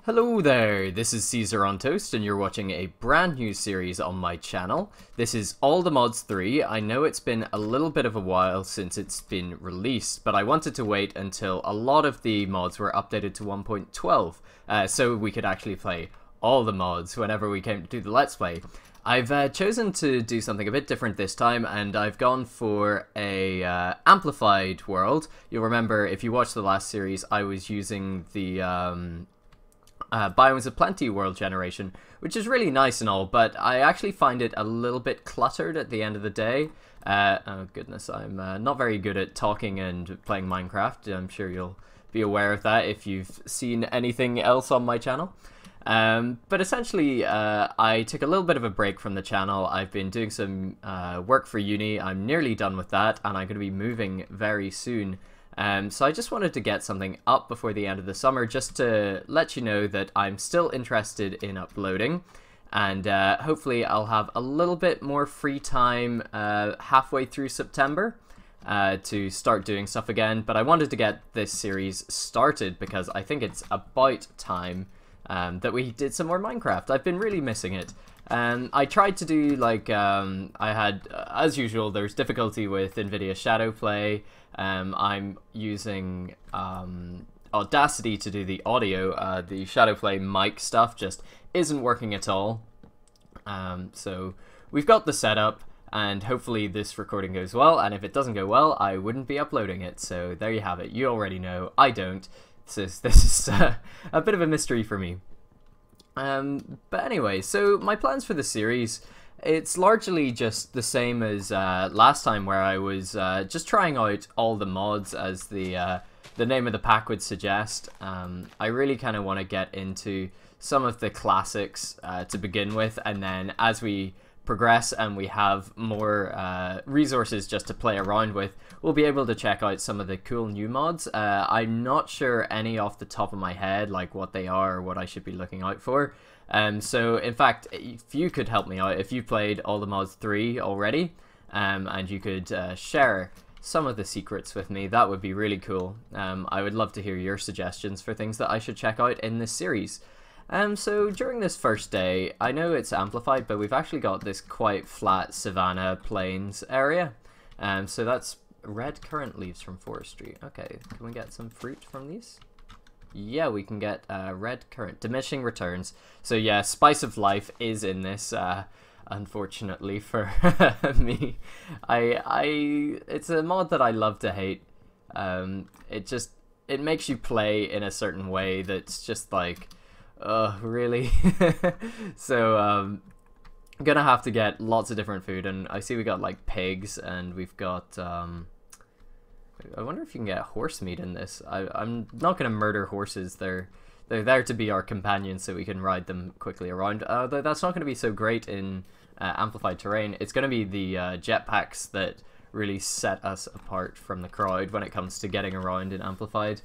Hello there, this is Caesar on Toast and you're watching a brand new series on my channel. This is All the Mods 3. I know it's been a little bit of a while since it's been released, but I wanted to wait until a lot of the mods were updated to 1.12 so we could actually play all the mods whenever we came to do the Let's Play. I've chosen to do something a bit different this time, and I've gone for a amplified world. You'll remember, if you watched the last series, I was using the Biomes of Plenty world generation, which is really nice and all, but I actually find it a little bit cluttered at the end of the day. Oh goodness, I'm not very good at talking and playing Minecraft. I'm sure you'll be aware of that if you've seen anything else on my channel. But essentially, I took a little bit of a break from the channel. I've been doing some work for uni. I'm nearly done with that, and I'm going to be moving very soon. So I just wanted to get something up before the end of the summer, just to let you know that I'm still interested in uploading, and hopefully I'll have a little bit more free time halfway through September to start doing stuff again. But I wanted to get this series started because I think it's about time that we did some more Minecraft. I've been really missing it. I tried to do, like, I had, as usual, there's difficulty with NVIDIA Shadowplay. I'm using Audacity to do the audio. The Shadowplay mic stuff just isn't working at all. So we've got the setup, and hopefully this recording goes well, and if it doesn't go well, I wouldn't be uploading it. So there you have it. You already know. I don't. This is a bit of a mystery for me. But anyway, so my plans for the series, it's largely just the same as last time, where I was just trying out all the mods, as the name of the pack would suggest. I really kind of want to get into some of the classics to begin with, and then as we progress and we have more resources just to play around with, we'll be able to check out some of the cool new mods. I'm not sure any off the top of my head, like what they are or what I should be looking out for. So in fact, if you could help me out, if you've played All the Mods 3 already, and you could share some of the secrets with me, that would be really cool. I would love to hear your suggestions for things that I should check out in this series. So during this first day, I know it's amplified, but we've actually got this quite flat savanna plains area. So that's red currant leaves from forestry. Okay, can we get some fruit from these? Yeah, we can get red currant. Diminishing returns. So yeah, Spice of Life is in this, unfortunately for me. It's a mod that I love to hate. It makes you play in a certain way that's just like, oh, really? So, I'm gonna have to get lots of different food, and I see we got, like, pigs, and we've got, I wonder if you can get horse meat in this. I'm not gonna murder horses. They're there to be our companions, so we can ride them quickly around. Though that's not gonna be so great in amplified terrain. It's gonna be the jetpacks that really set us apart from the crowd when it comes to getting around in amplified.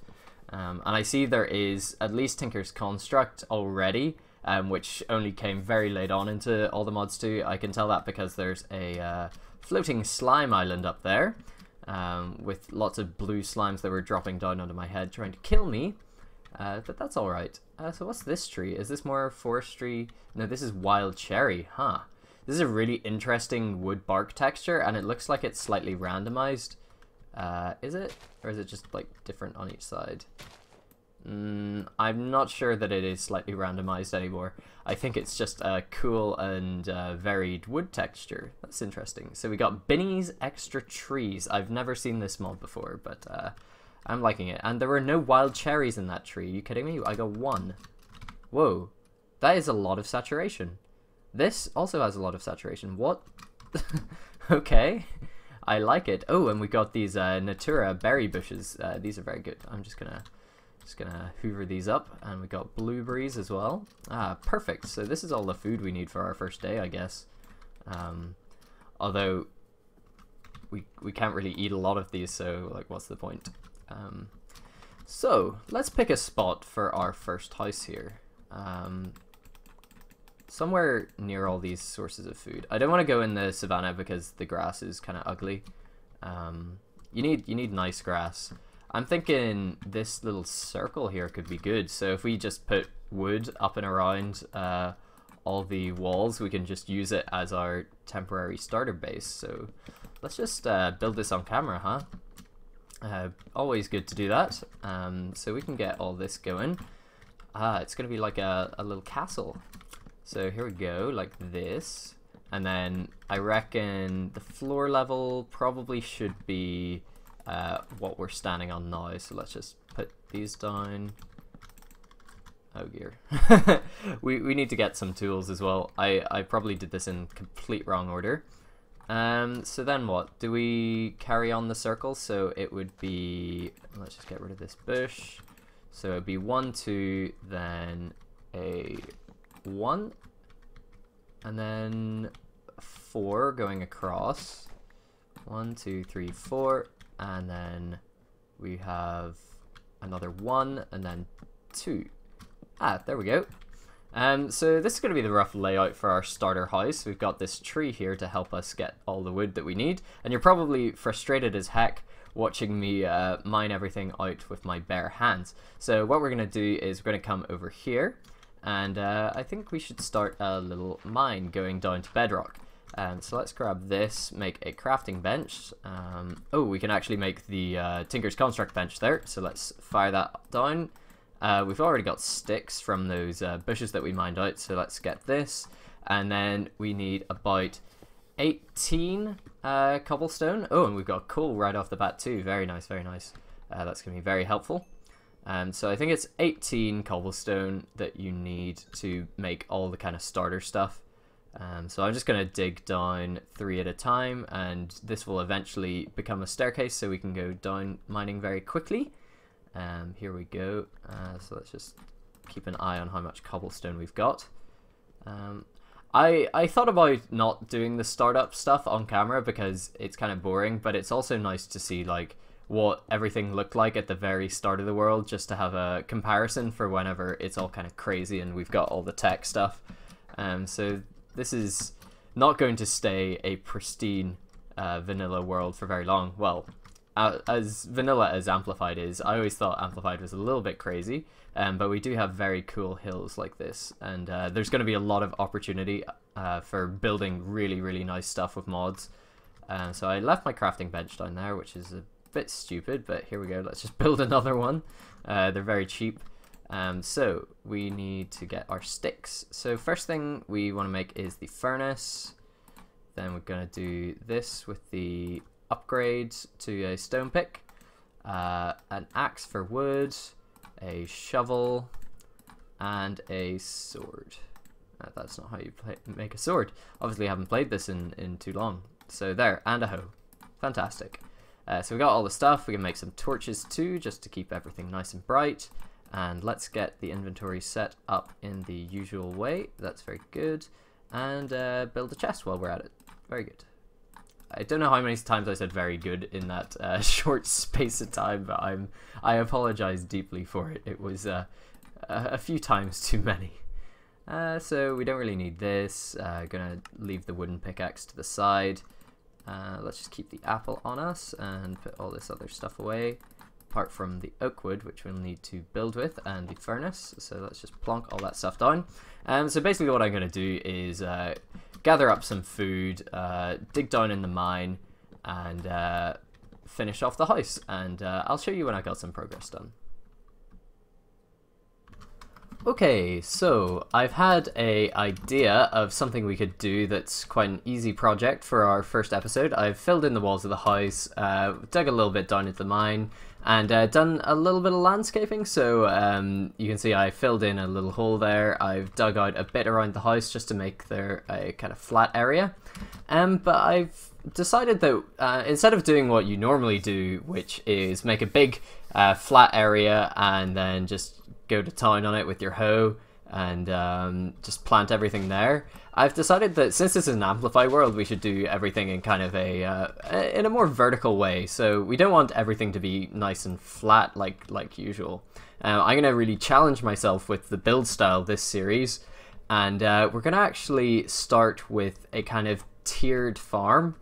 And I see there is at least Tinker's Construct already, which only came very late on into All the Mods 2. I can tell that because there's a floating slime island up there, with lots of blue slimes that were dropping down onto my head trying to kill me. But that's alright. So what's this tree? Is this more forestry? No, this is wild cherry, huh? This is a really interesting wood bark texture, and it looks like it's slightly randomized. Is it? Or is it just, like, different on each side? I'm not sure that it is slightly randomized anymore. I think it's just a cool and varied wood texture. That's interesting. So we got Binny's Extra Trees. I've never seen this mod before, but I'm liking it. And there were no wild cherries in that tree. Are you kidding me? I got one. Whoa. That is a lot of saturation. This also has a lot of saturation. What? Okay. I like it. Oh, and we got these Natura berry bushes. These are very good. I'm just gonna hoover these up, and we got blueberries as well. Ah, perfect. So this is all the food we need for our first day, I guess. Although we can't really eat a lot of these, so like, what's the point? So let's pick a spot for our first house here. Somewhere near all these sources of food. I don't want to go in the savannah because the grass is kind of ugly. You need nice grass. I'm thinking this little circle here could be good. So if we just put wood up and around all the walls, we can just use it as our temporary starter base. So let's just build this on camera, huh? Always good to do that. So we can get all this going. It's going to be like a little castle. So here we go, like this. And then I reckon the floor level probably should be what we're standing on now. So let's just put these down. Oh dear. we need to get some tools as well. I probably did this in complete wrong order. So then what? Do we carry on the circle? So it would be, let's just get rid of this bush. So it'd be 1, 2, then a 1, and then 4 going across. 1, 2, 3, 4, and then we have another 1, and then 2. There we go. So this is going to be the rough layout for our starter house. We've got this tree here to help us get all the wood that we need, and you're probably frustrated as heck watching me mine everything out with my bare hands. So what we're going to do is we're going to come over here, and I think we should start a little mine going down to bedrock. So let's grab this, make a crafting bench. Oh, we can actually make the Tinker's Construct bench there, so let's fire that down. We've already got sticks from those bushes that we mined out, so let's get this. And then we need about 18 cobblestone. Oh, and we've got coal right off the bat too. Very nice, very nice. That's going to be very helpful. So I think it's 18 cobblestone that you need to make all the kind of starter stuff. So I'm just going to dig down 3 at a time, and this will eventually become a staircase so we can go down mining very quickly. Here we go. So let's just keep an eye on how much cobblestone we've got. I thought about not doing the startup stuff on camera because it's kind of boring, but it's also nice to see like what everything looked like at the very start of the world, just to have a comparison for whenever it's all kind of crazy and we've got all the tech stuff. So this is not going to stay a pristine vanilla world for very long. Well, as vanilla as Amplified is, I always thought Amplified was a little bit crazy, but we do have very cool hills like this, and there's going to be a lot of opportunity for building really, really nice stuff with mods. So I left my crafting bench down there, which is a bit stupid, but here we go. Let's just build another one. They're very cheap. So we need to get our sticks. So first thing we want to make is the furnace. Then we're going to do this with the upgrade to a stone pick, an axe for wood, a shovel, and a sword. That's not how you make a sword. Obviously I haven't played this in too long. So there, and a hoe. Fantastic. So we got all the stuff. We can make some torches too, just to keep everything nice and bright. And let's get the inventory set up in the usual way. That's very good. And build a chest while we're at it. Very good. I don't know how many times I said very good in that short space of time, but I apologize deeply for it. It was a few times too many. So we don't really need this. Gonna leave the wooden pickaxe to the side. Let's just keep the apple on us and put all this other stuff away, apart from the oak wood, which we'll need to build with, and the furnace. So let's just plonk all that stuff down. So basically what I'm going to do is gather up some food, dig down in the mine, and finish off the house. And I'll show you when I got some progress done. Okay, so I've had an idea of something we could do that's quite an easy project for our first episode. I've filled in the walls of the house, dug a little bit down into the mine, and done a little bit of landscaping. So you can see I filled in a little hole there. I've dug out a bit around the house just to make there a kind of flat area. But I've decided that instead of doing what you normally do, which is make a big flat area and then just go to town on it with your hoe and just plant everything there, I've decided that since this is an Amplify world, we should do everything in kind of in a more vertical way. So we don't want everything to be nice and flat like usual. I'm going to really challenge myself with the build style this series, and we're going to actually start with a kind of tiered farm.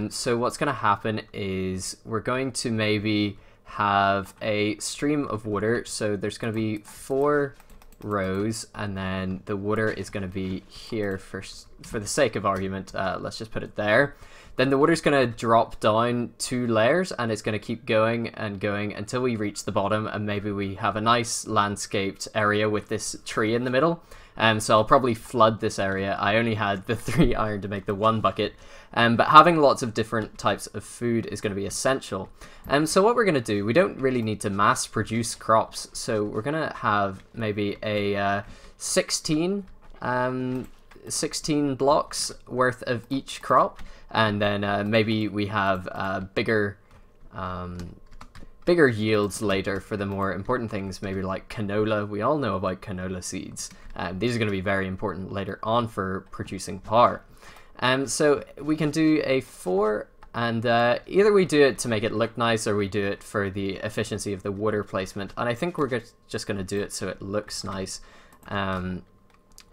So what's going to happen is we're going to maybe have a stream of water. So there's going to be 4 rows, and then the water is going to be here for the sake of argument. Let's just put it there. Then the water's going to drop down 2 layers, and it's going to keep going and going until we reach the bottom, and maybe we have a nice landscaped area with this tree in the middle. So I'll probably flood this area. I only had the 3 iron to make the 1 bucket, but having lots of different types of food is going to be essential. So what we're going to do, we don't really need to mass produce crops, so we're going to have maybe a 16 blocks worth of each crop, and then maybe we have bigger yields later for the more important things, maybe like canola. We all know about canola seeds. These are going to be very important later on for producing power. So we can do a 4, and either we do it to make it look nice, or we do it for the efficiency of the water placement. And I think we're just going to do it so it looks nice. So I'm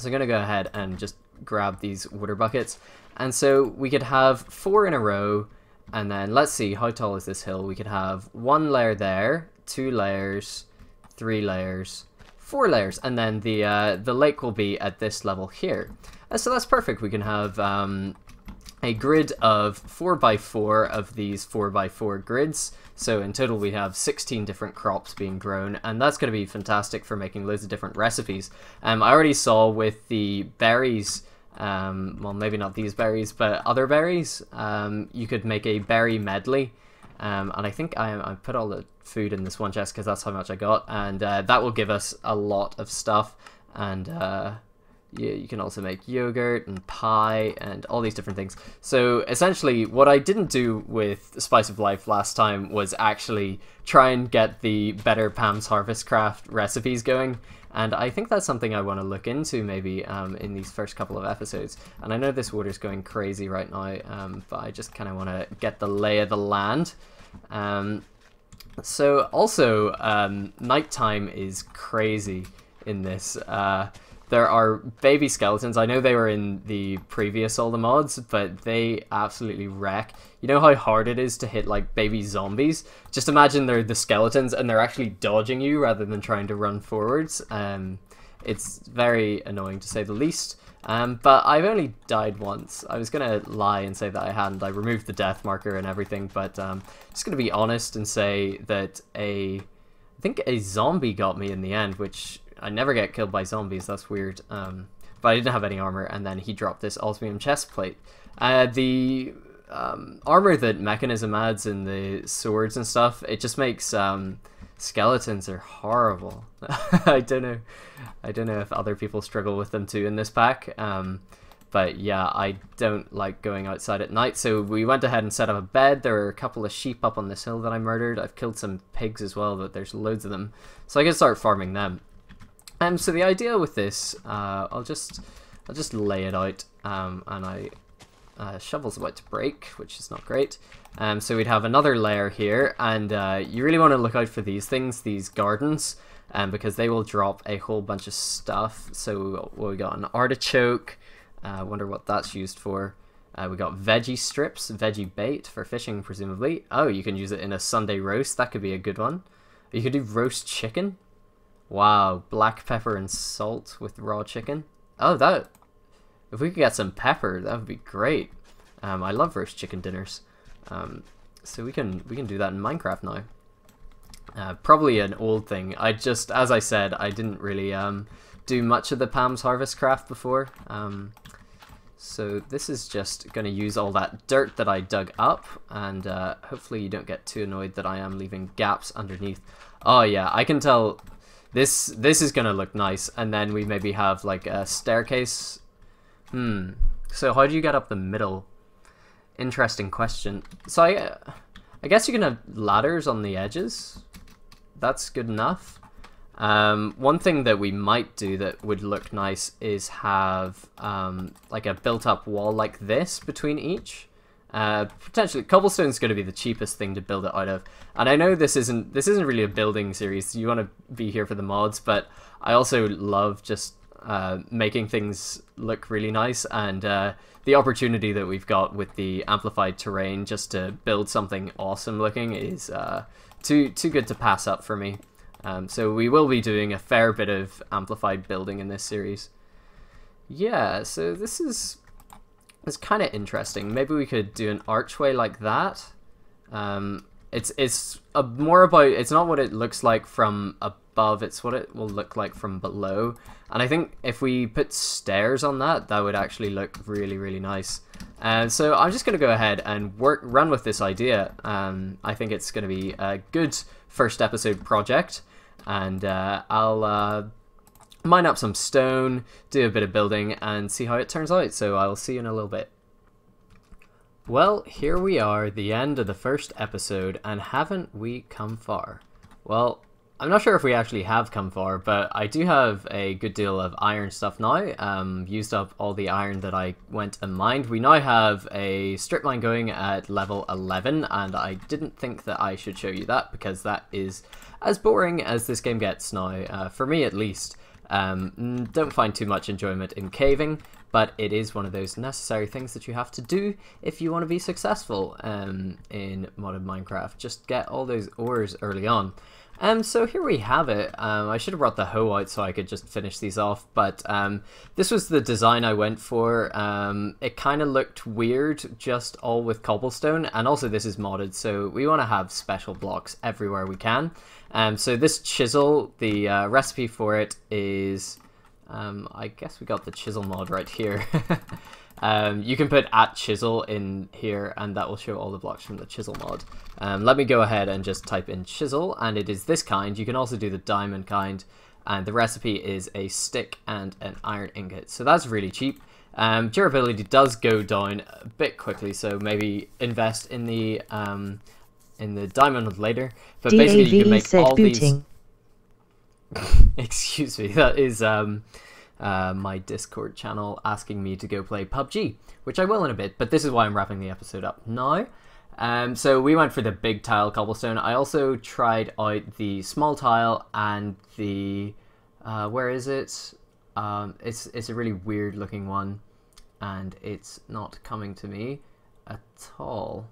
going to go ahead and just grab these water buckets. And so we could have 4 in a row, and then let's see, how tall is this hill? We could have 1 layer there, 2 layers, 3 layers, 4 layers, and then the lake will be at this level here. So that's perfect. We can have a grid of 4x4 of these 4x4 grids. So in total we have 16 different crops being grown, and that's going to be fantastic for making loads of different recipes. I already saw with the berries, well, maybe not these berries, but other berries, you could make a berry medley. And I think I put all the food in this one chest because that's how much I got, and that will give us a lot of stuff. And you can also make yogurt and pie and all these different things. So essentially what I didn't do with Spice of Life last time was actually try and get the better Pam's Harvest Craft recipes going. And I think that's something I want to look into maybe in these first couple of episodes. And I know this water's going crazy right now, but I just kind of want to get the lay of the land. So also, nighttime is crazy in this. There are baby skeletons. I know they were in the previous all the mods, but they absolutely wreck. You know how hard it is to hit like baby zombies? Just imagine they're the skeletons and they're actually dodging you rather than trying to run forwards. It's very annoying to say the least. But I've only died once. I was gonna lie and say that I hadn't. I removed the death marker and everything, but just gonna be honest and say that I think a zombie got me in the end, which I never get killed by zombies. That's weird. But I didn't have any armor, and then he dropped this osmium chest plate. The armor that Mechanism adds in the swords and stuff, it just makes skeletons are horrible. I don't know if other people struggle with them too in this pack. But yeah, I don't like going outside at night, so we went ahead and set up a bed. There are a couple of sheep up on this hill that I murdered. I've killed some pigs as well, but there's loads of them, so I can start farming them. So the idea with this, I'll just lay it out, and shovel's about to break, which is not great. So we'd have another layer here, and you really want to look out for these things, these gardens, because they will drop a whole bunch of stuff. So we got an artichoke. I wonder what that's used for. We got veggie strips, veggie bait for fishing, presumably. Oh, you can use it in a Sunday roast. That could be a good one. You could do roast chicken. Wow, black pepper and salt with raw chicken. Oh, if we could get some pepper, that would be great. I love roast chicken dinners. So we can do that in Minecraft now. Probably an old thing. As I said, I didn't really do much of the Pam's Harvest Craft before. So this is just going to use all that dirt that I dug up, and hopefully you don't get too annoyed that I am leaving gaps underneath. Oh yeah, I can tell this is going to look nice, and then we maybe have like a staircase. So how do you get up the middle? Interesting question. So I guess you can have ladders on the edges. That's good enough. One thing that we might do that would look nice is have like a built-up wall like this between each. Potentially, cobblestone's going to be the cheapest thing to build it out of. And I know this isn't really a building series. You want to be here for the mods, but I also love just making things look really nice, and the opportunity that we've got with the amplified terrain just to build something awesome looking is too good to pass up for me. So we will be doing a fair bit of amplified building in this series. Yeah, so this is kind of interesting. Maybe we could do an archway like that. It's more about, it's not what it looks like from above, it's what it will look like from below. And I think if we put stairs on that, that would actually look really, really nice. And so I'm just going to go ahead and run with this idea. I think it's going to be a good first episode project. And I'll mine up some stone, do a bit of building, and see how it turns out. So I'll see you in a little bit. Well, here we are, the end of the first episode, and haven't we come far? Well, I'm not sure if we actually have come far, but I do have a good deal of iron stuff now. Used up all the iron that I went and mined. We now have a strip mine going at level 11, and I didn't think that I should show you that, because that is as boring as this game gets now, for me at least. Don't find too much enjoyment in caving, but it is one of those necessary things that you have to do if you want to be successful in modded Minecraft. Just get all those ores early on. So here we have it. I should have brought the hoe out so I could just finish these off, but this was the design I went for. It kind of looked weird, just all with cobblestone, and also this is modded, so we want to have special blocks everywhere we can. So this chisel, the recipe for it is, I guess we got the chisel mod right here. You can put @chisel in here, and that will show all the blocks from the chisel mod. Let me go ahead and just type in chisel, and it is this kind. You can also do the diamond kind, and the recipe is a stick and an iron ingot. So that's really cheap. Durability does go down a bit quickly, so maybe invest in the diamond later. But basically, you can make all these. Excuse me, that is my Discord channel asking me to go play PUBG, which I will in a bit, but this is why I'm wrapping the episode up now. So we went for the big tile cobblestone. I also tried out the small tile and the where is it? It's a really weird looking one, and it's not coming to me at all.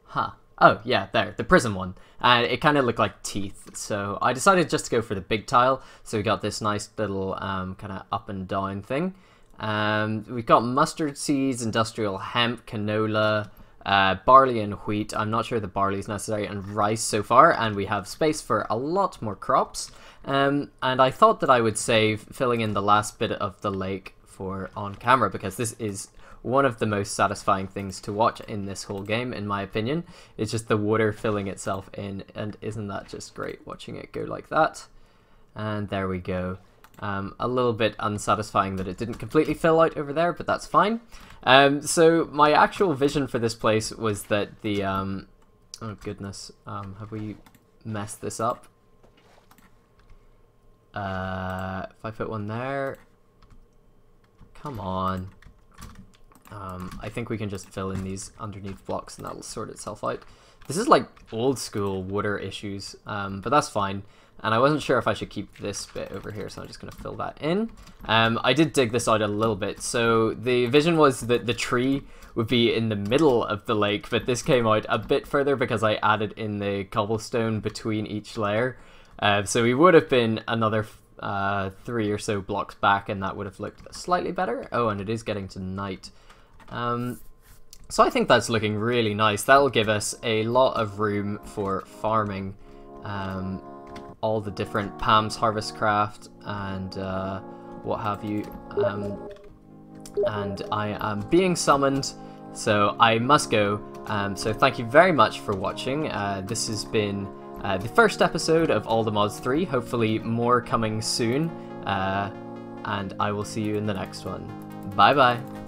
Huh. Oh, yeah, there, the prism one. And it kind of looked like teeth, so I decided just to go for the big tile. So we got this nice little kind of up and down thing. We've got mustard seeds, industrial hemp, canola, barley and wheat. I'm not sure the barley is necessary, and rice so far. And we have space for a lot more crops. And I thought that I would save filling in the last bit of the lake for on camera, because this is one of the most satisfying things to watch in this whole game, in my opinion. It's just the water filling itself in, and isn't that just great, watching it go like that? And there we go. A little bit unsatisfying that it didn't completely fill out over there, but that's fine. So my actual vision for this place was that the... oh goodness, have we messed this up? If I put one there... Come on. I think we can just fill in these underneath blocks and that'll sort itself out. This is like old school water issues, but that's fine. And I wasn't sure if I should keep this bit over here, so I'm just going to fill that in. I did dig this out a little bit. So the vision was that the tree would be in the middle of the lake, but this came out a bit further because I added in the cobblestone between each layer. So we would have been another 3 or so blocks back, and that would have looked slightly better. Oh, and it is getting to night. So I think that's looking really nice. That'll give us a lot of room for farming all the different Pam's Harvest Craft and what have you. And I am being summoned, so I must go. So thank you very much for watching. This has been the first episode of All the Mods 3. Hopefully more coming soon. And I will see you in the next one. Bye bye.